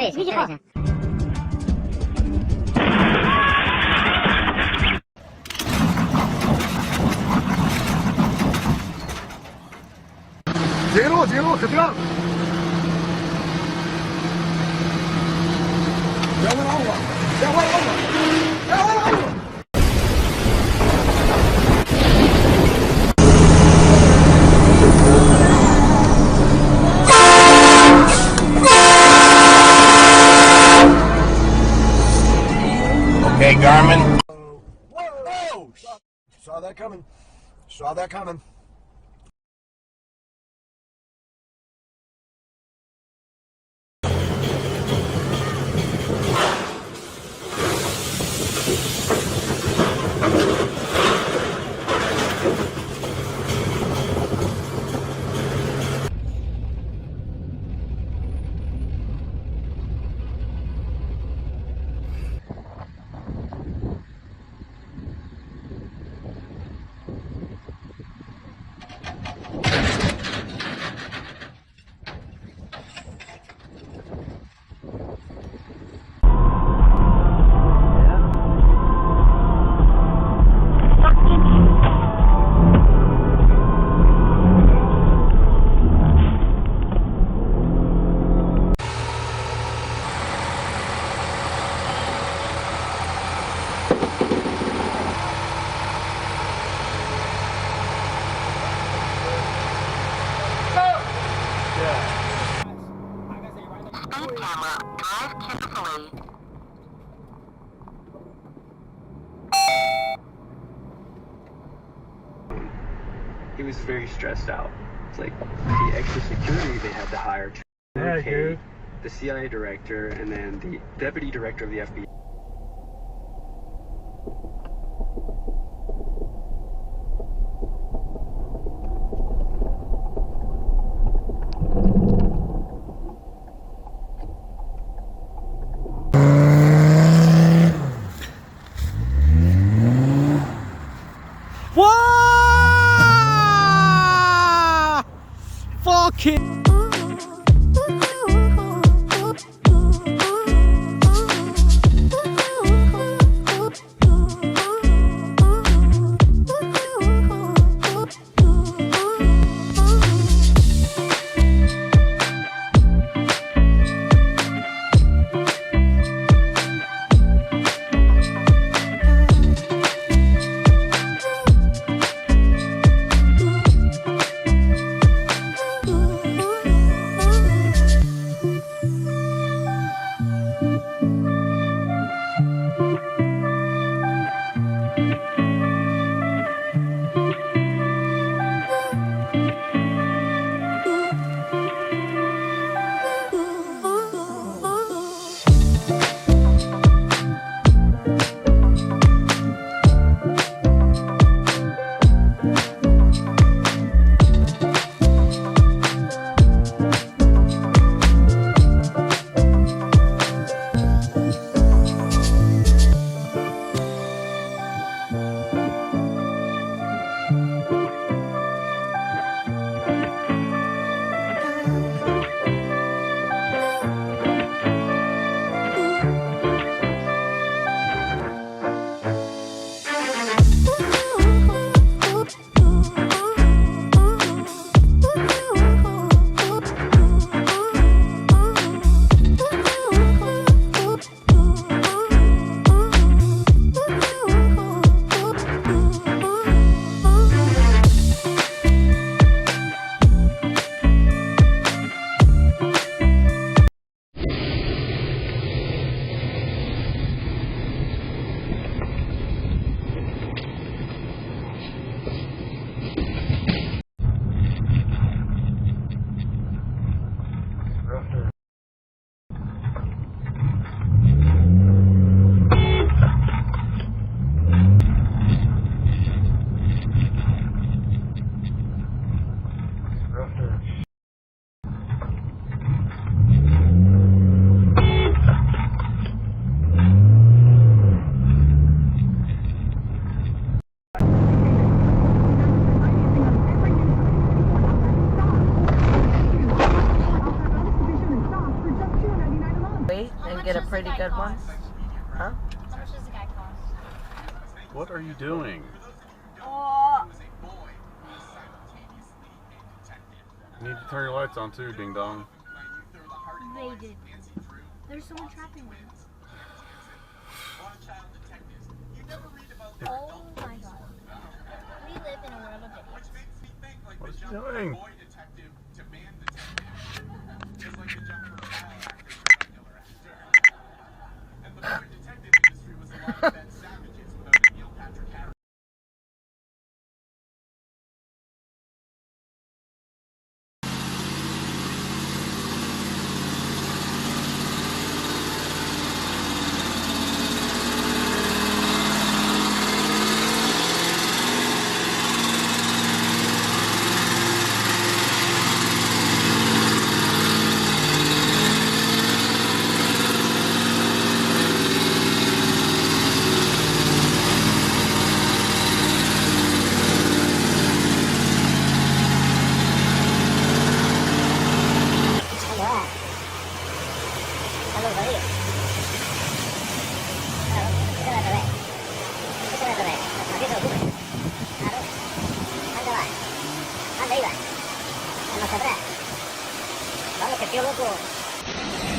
Espérese.截路，可定。别回老虎，别回老虎，别回老虎。Okay, Garmin. Whoa! Saw that coming. Saw that coming. Speed camera, drive carefully. He was very stressed out. It's like the extra security they had to hire to pay the CIA director and then the deputy director of the FBI. Wow! Fucking. pretty good ones. Huh? How much does the guy cost? What are you doing? Oh. You need to turn your lights on too, ding dong. They did. There's someone trapping me. Oh my god. We live in a world of idiots. What is he doing? Vamos, que tío loco.